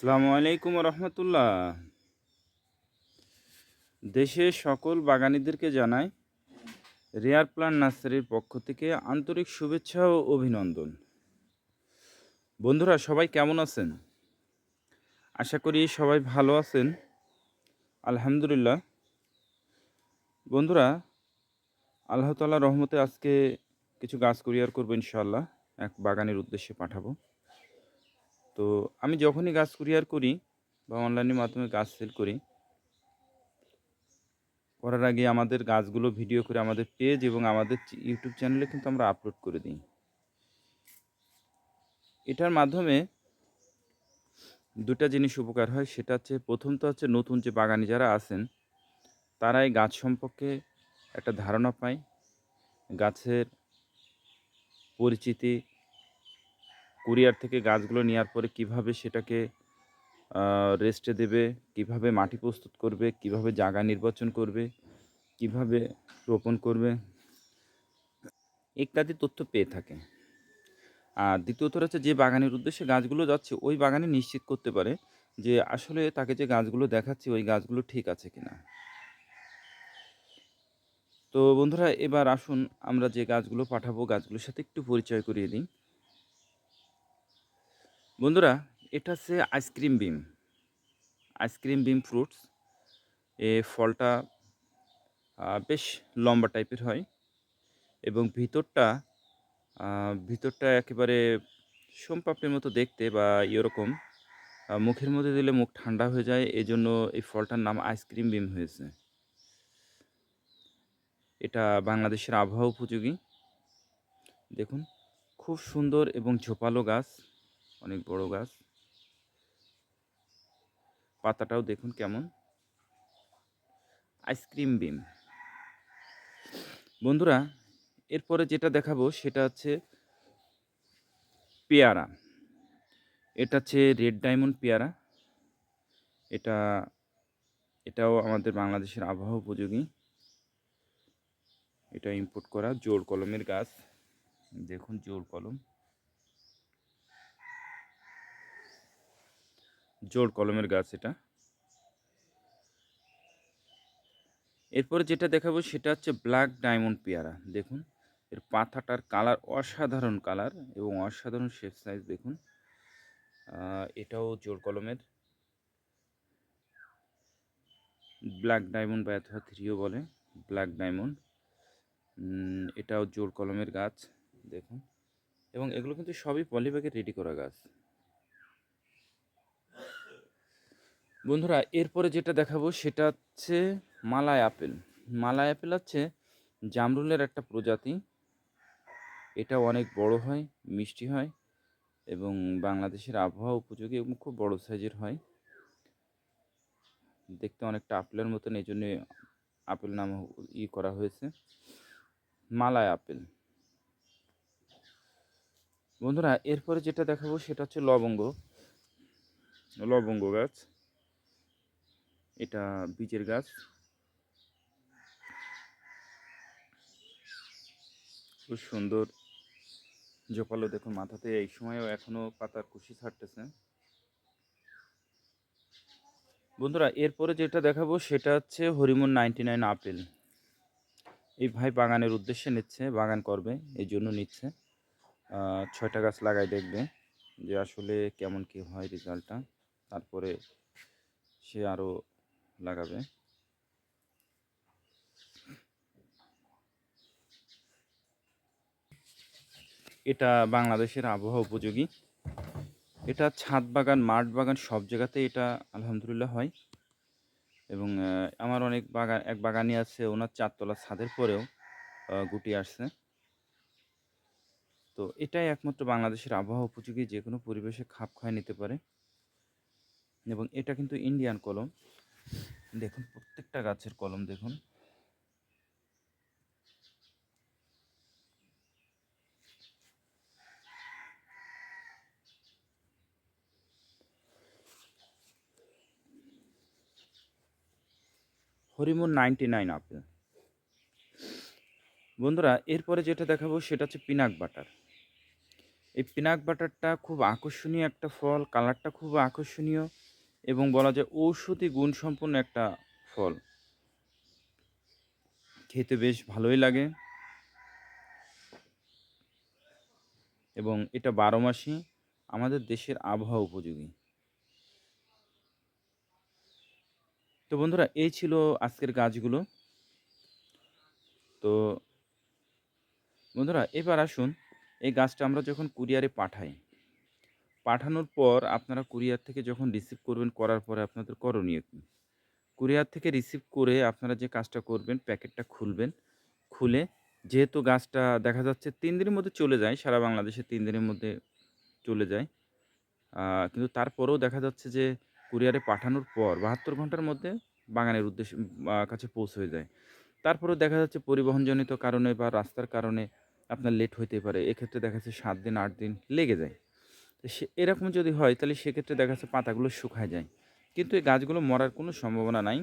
আসসালামু আলাইকুম রহমতুল্লাহ। দেশের সকল বাগানীদেরকে জানাই রেয়ার প্লান্ট নার্সারির পক্ষ থেকে আন্তরিক শুভেচ্ছা ও অভিনন্দন। বন্ধুরা, সবাই কেমন আছেন? আশা করি সবাই ভালো আছেন। আলহামদুলিল্লাহ। বন্ধুরা, আল্লাহ তাআলার রহমতে আজকে কিছু গাছ কুরিয়ার করবো ইনশাআল্লাহ, এক বাগানের উদ্দেশ্যে পাঠাবো। তো আমি যখনই গাছ কুরিয়ার করি বা অনলাইনের মাধ্যমে গাছ সেল করার আগে আমাদের গাছগুলো ভিডিও করে আমাদের পেজ এবং আমাদের ইউটিউব চ্যানেলে কিন্তু আমরা আপলোড করে দিই। এটার মাধ্যমে দুটা জিনিস উপকার হয়। সেটা হচ্ছে, প্রথম তো হচ্ছে নতুন যে বাগানি যারা আছেন তারা এই গাছ সম্পর্কে একটা ধারণা পায়, গাছের পরিচিতি, কুরিয়ার থেকে গাছগুলো নেওয়ার পরে কিভাবে সেটাকে রেস্টে দেবে, কিভাবে মাটি প্রস্তুত করবে, কিভাবে জায়গা নির্বাচন করবে, কিভাবে রোপণ করবে, ইত্যাদি তথ্য পেয়ে থাকে। আর দ্বিতীয়ত হচ্ছে, যে বাগানের উদ্দেশ্যে গাছগুলো যাচ্ছে ওই বাগানে নিশ্চিত করতে পারে যে আসলে তাকে যে গাছগুলো দেখাচ্ছে ওই গাছগুলো ঠিক আছে কিনা। তো বন্ধুরা, এবার আসুন আমরা যে গাছগুলো পাঠাবো গাছগুলোর সাথে একটু পরিচয় করিয়ে দিই। বন্ধুরা, এটা হচ্ছে আইসক্রিম বিম ফ্রুটস। এ ফলটা বেশ লম্বা টাইপের হয় এবং ভিতরটা একেবারে সোমপাপড়ির মতো দেখতে বা এরকম। মুখের মধ্যে দিলে মুখ ঠান্ডা হয়ে যায়, এজন্য এই ফলটার নাম আইসক্রিম বিম হয়েছে। এটা বাংলাদেশের আবহাওয়া উপযোগী। দেখুন, খুব সুন্দর এবং ঝোপালো গাছ, অনেক বড় গাছ। পাতাটাও দেখুন কেমন। আইসক্রিম বিম। বন্ধুরা, এরপরে যেটা দেখাবো সেটা হচ্ছে পেয়ারা। এটা হচ্ছে রেড ডায়মন্ড পেয়ারা। এটা এটাও আমাদের বাংলাদেশের আবহাওয়া উপযোগী। এটা ইম্পোর্ট করা জোড় কলমের গাছ। দেখুন, জোড় কলমের গাছ এটা। এরপরে যেটা দেখাবো সেটা হচ্ছে ব্ল্যাক ডায়মন্ড পেয়ারা। দেখুন, এর পাতাটার কালার অসাধারণ কালার এবং অসাধারণ শেপ সাইজ দেখুন। এটাও জোড় কলমের ব্ল্যাক ডায়মন্ড বা অথবা থ্রিও বলে, ব্ল্যাক ডায়মন্ড। এটাও জোড় কলমের গাছ দেখুন। এবং এগুলো কিন্তু সবই পলিব্যাগে রেডি করা গাছ। বন্ধুরা, এরপরে যেটা দেখাবো সেটা হচ্ছে মালায় আপেল। মালায় আপেল হচ্ছে জামরুলের একটা প্রজাতি। এটা অনেক বড় হয়, মিষ্টি হয় এবং বাংলাদেশের আবহাওয়া উপযোগী এবং খুব বড় সাইজের হয়। দেখতে অনেকটা আপেলের মতন, এই জন্যে আপেল নাম করা হয়েছে, মালায় আপেল। বন্ধুরা, এরপরে যেটা দেখাবো সেটা হচ্ছে লবঙ্গ গাছ। এটা বীজের গাছ। খুব সুন্দর জোপালো দেখুন, মাথাতে এই সময়ও এখনো পাতার কুশি ছাড়তেছে। বন্ধুরা, এরপরে যেটা দেখাবো সেটা হচ্ছে হরিমন 99 আপেল। এই ভাই বাগানের উদ্দেশ্যে নিচ্ছে, বাগান করবে এই জন্য নিচ্ছে। 6টা গাছ লাগাই দেখবে যে আসলে কেমন কি হয় রেজাল্টটা, তারপরে সে আরও লাগাবে। এটা বাংলাদেশের আবহাওয়া উপযোগী। এটা ছাদ বাগান, মাঠ বাগান সব জায়গাতেই এটা আলহামদুলিল্লাহ হয়। এবং আমার এক বাগানি আছে, ওনার 4তলা ছাদের পরেও গুটি আসছে। তো এটাই একমাত্র বাংলাদেশের আবহাওয়া উপযোগী, যে কোনো পরিবেশে খাপ খায় নিতে পারে। এবং এটা কিন্তু ইন্ডিয়ান কলম। দেখুন, প্রত্যেকটা গাছের কলম দেখুন। হরিমন 99 আপেল। বন্ধুরা, এরপরে যেটা দেখাবো সেটা হচ্ছে পিনাক বাটার। এই পিনাট বাটারটা খুব আকর্ষণীয় একটা ফল, কালারটা খুব আকর্ষণীয় এবং বলা যায় ঔষধি গুণসম্পন্ন একটা ফল। খেতে বেশ ভালোই লাগে এবং এটা ১২ মাসই আমাদের দেশের আবহাওয়া উপযোগী। তো বন্ধুরা এই ছিল আজকের গাছগুলো। তো বন্ধুরা এবার আসুন এই গাছটা আমরা যখন কুরিয়ারে পাঠাই, পাঠানোর পর আপনারা কুরিয়ার থেকে যখন রিসিভ করবেন, করার পরে আপনাদের করণীয় কী? কুরিয়ার থেকে রিসিভ করে আপনারা যে কাজটা করবেন, প্যাকেটটা খুলবেন। খুলে যেহেতু গাছটা দেখা যাচ্ছে ৩ দিনের মধ্যে চলে যায়, সারা বাংলাদেশে ৩ দিনের মধ্যে চলে যায়। আ কিন্তু তারপরেও দেখা যাচ্ছে যে কুরিয়ারে পাঠানোর পর ৭২ ঘন্টার মধ্যে বাগানের উদ্দেশ্যে কাছে পৌঁছে যায়। তারপরেও দেখা যাচ্ছে পরিবহনজনিত কারণে বা রাস্তার কারণে আপনার লেট হইতে পারে। এক্ষেত্রে দেখা যাচ্ছে ৭ দিন ৮ দিন লেগে যায়। তো এরকম যদি হয় তাহলে সেক্ষেত্রে দেখা যাচ্ছে পাতাগুলো শুকায় যায়। কিন্তু এই গাছগুলো মরার কোনো সম্ভাবনা নাই।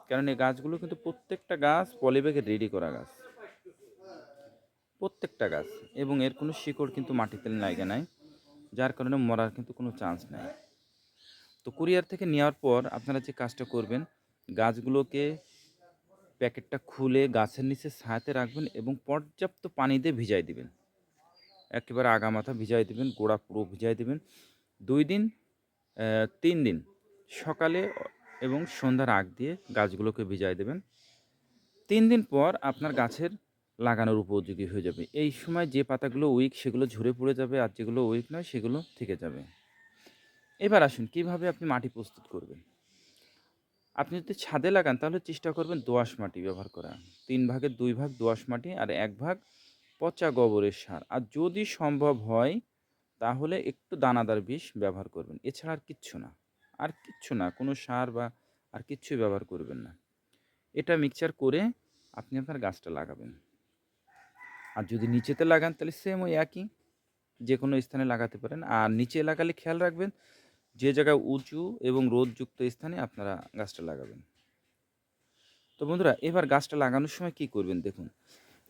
কারণ এই গাছগুলো কিন্তু প্রত্যেকটা গাছ পলিব্যাগে রেডি করা গাছ। প্রত্যেকটা গাছ এবং এর কোনো শিকড় কিন্তু মাটিতে লাইগা নাই। যার কারণে মরার কিন্তু কোনো চান্স নাই। তো কুরিয়ার থেকে নেওয়ার পর আপনারা যে কাজটা করবেন, গাছগুলোকে প্যাকেটটা খুলে গাছের নিচে ছায়াতে রাখবেন এবং পর্যাপ্ত পানি দিয়ে ভিজায় দিবেন। একেবারে আগামাথা ভিজায় দিবেন, গোড়া পুরো ভিজায় দিবেন। ২ দিন ৩ দিন সকালে এবং সন্ধ্যার আগ দিয়ে গাছগুলোকে ভিজায় দেবেন। ৩ দিন পর আপনার গাছের লাগানোর উপযোগী হয়ে যাবে। এই সময় যে পাতাগুলো উইক সেগুলো ঝরে পড়ে যাবে আর যেগুলো উইক নয় সেগুলো থেকে যাবে। এবার আসুন কিভাবে আপনি মাটি প্রস্তুত করবেন। আপনি যদি ছাদে লাগান তাহলে চেষ্টা করবেন দোআঁশ মাটি ব্যবহার করা। ৩ ভাগের ২ ভাগ দোআঁশ মাটি আর ১ ভাগ পচা গোবরের সার। আর যদি সম্ভব হয় তাহলে একটু দানাদার বিষ ব্যবহার করবেন। এছাড়া আর কিচ্ছু না। আর কিচ্ছু না। কোনো সার বা আর কিচ্ছুই ব্যবহার করবেন না। এটা মিক্সচার করে আপনি আপনার গাছটা লাগাবেন। আর যদি নিচেতে লাগান তাহলে সেম ওই একই। যেকোনো স্থানে লাগাতে পারেন। আর নিচে লাগালে খেয়াল রাখবেন যে জায়গায় উঁচু এবং রোদযুক্ত স্থানে আপনারা গাছটা লাগাবেন। তো বন্ধুরা এবার গাছটা লাগানোর সময় কী করবেন দেখুন।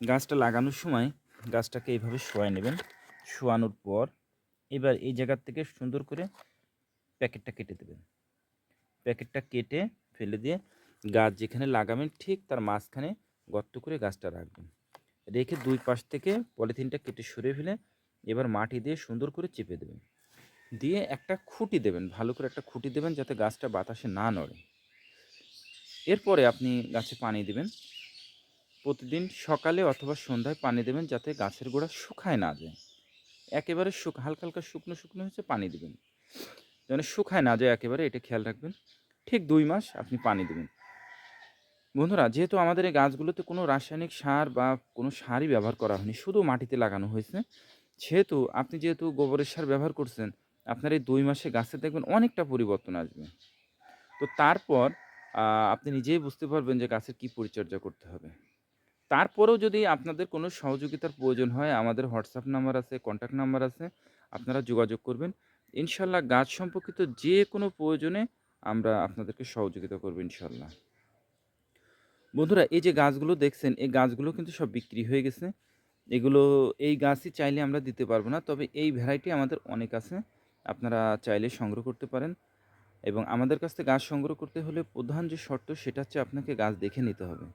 গাছটা লাগানোর সময় গাছটাকে এইভাবে শোয়ায় নেবেন। শোয়ানোর পর এবার এই জায়গার থেকে সুন্দর করে প্যাকেটটা কেটে দেবেন। প্যাকেটটা কেটে ফেলে দিয়ে গাছ যেখানে লাগাবেন ঠিক তার মাঝখানে গর্ত করে গাছটা রাখবেন। রেখে ২ পাশ থেকে পলিথিনটা কেটে সরিয়ে ফেলে এবার মাটি দিয়ে সুন্দর করে চেপে দেবেন। দিয়ে একটা খুঁটি দেবেন, ভালো করে একটা খুঁটি দেবেন যাতে গাছটা বাতাসে না নড়ে। এরপরে আপনি গাছে পানি দিবেন। প্রতিদিন সকালে অথবা সন্ধ্যায় পানি দেবেন যাতে গাছের গোড়া শুকায় না যায়। একেবারে হালকা, হালকা শুকনো, শুকনো হচ্ছে পানি দিবেন। যেন শুকায় না যায় একেবারে এটা খেয়াল রাখবেন। ঠিক ২ মাস আপনি পানি দিবেন। বন্ধুরা যেহেতু আমাদের এই গাছগুলোতে কোনো রাসায়নিক সার বা কোনো সারই ব্যবহার করা হয়নি, শুধু মাটিতে লাগানো হয়েছে। সেহেতু আপনি যেহেতু গোবরের সার ব্যবহার করছেন, আপনার এই ২ মাসে গাছে দেখবেন অনেকটা পরিবর্তন আসবে। তো তারপর আপনি নিজেই বুঝতে পারবেন যে গাছের কী পরিচর্যা করতে হবে। তারপরেও যদি আপনাদের কোনো সহযোগিতার প্রয়োজন হয়, আমাদের হোয়াটসঅ্যাপ নাম্বার আছে, কন্ট্যাক্ট নাম্বার আছে, আপনারা যোগাযোগ করবেন। ইনশাআল্লাহ গাছ সম্পর্কিত যে কোনো প্রয়োজনে আমরা আপনাদেরকে সহযোগিতা করব ইনশাআল্লাহ। বন্ধুরা এই যে গাছগুলো দেখছেন, এই গাছগুলো কিন্তু সব বিক্রি হয়ে গেছে। এগুলো এই গাছই চাইলে আমরা দিতে পারবো না। তবে এই ভ্যারাইটি আমাদের অনেক আছে। আপনারা চাইলে সংগ্রহ করতে পারেন এবং আমাদের কাছ থেকে গাছ সংগ্রহ করতে হলে প্রধান যে শর্ত সেটা হচ্ছে আপনাকে গাছ দেখে নিতে হবে।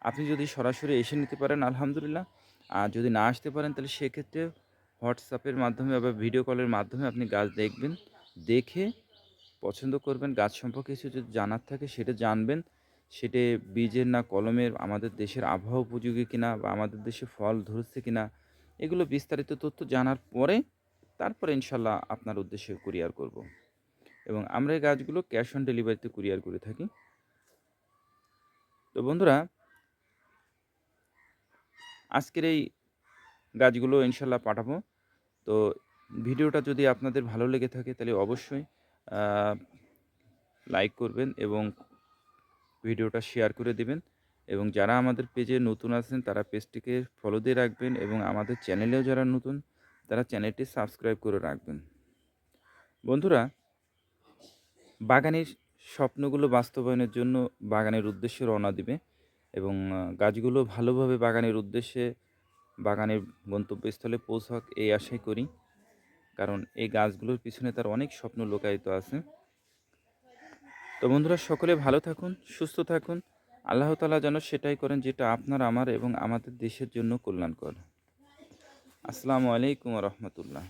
আপনি যদি সরাসরি এসে নিতে পারেন আলহামদুলিল্লাহ। আর যদি না আসতে পারেন তাহলে সেক্ষেত্রে হোয়াটসঅ্যাপের মাধ্যমে বা ভিডিও কলের মাধ্যমে আপনি গাছ দেখবেন। দেখে পছন্দ করবেন। গাছ সম্পর্কে কিছু যদি জানার থাকে সেটা জানবেন। সেটা বীজের না কলমের, আমাদের দেশের আবহাওয়া উপযোগী কিনা বা আমাদের দেশে ফল ধরছে কিনা, এগুলো বিস্তারিত তথ্য জানার পরে তারপরে ইনশাআল্লাহ আপনার উদ্দেশ্যে কুরিয়ার করব। এবং আমরা এই গাছগুলো ক্যাশ অন ডেলিভারিতে কুরিয়ার করে থাকি। তো বন্ধুরা আজকের এই গাছগুলো ইনশাআল্লাহ পাঠাবো। তো ভিডিওটা যদি আপনাদের ভালো লেগে থাকে তাহলে অবশ্যই আ লাইক করবেন এবং ভিডিওটা শেয়ার করে দিবেন এবং যারা আমাদের পেজে নতুন আছেন তারা পেজটিকে ফলো দিয়ে রাখবেন এবং আমাদের চ্যানেলেও যারা নতুন তারা চ্যানেলটি সাবস্ক্রাইব করে রাখবেন। বন্ধুরা বাগানের স্বপ্নগুলো বাস্তবায়নের জন্য বাগানের উদ্দেশ্যে রওনা দিবে এবং গাছগুলো ভালোভাবে বাগানের উদ্দেশ্যে বাগানের গন্তব্যস্থলে পৌঁছাক এই আশাই করি। কারণ এই গাছগুলোর পিছনে তার অনেক স্বপ্ন লুকায়িত আছে। তো বন্ধুরা, সকলে ভালো থাকুন, সুস্থ থাকুন। আল্লাহ তাআলা যেন সেটাই করেন যেটা আপনার, আমার এবং আমাদের দেশের জন্য কল্যাণকর। আসসালামু আলাইকুম ওয়া রাহমাতুল্লাহ।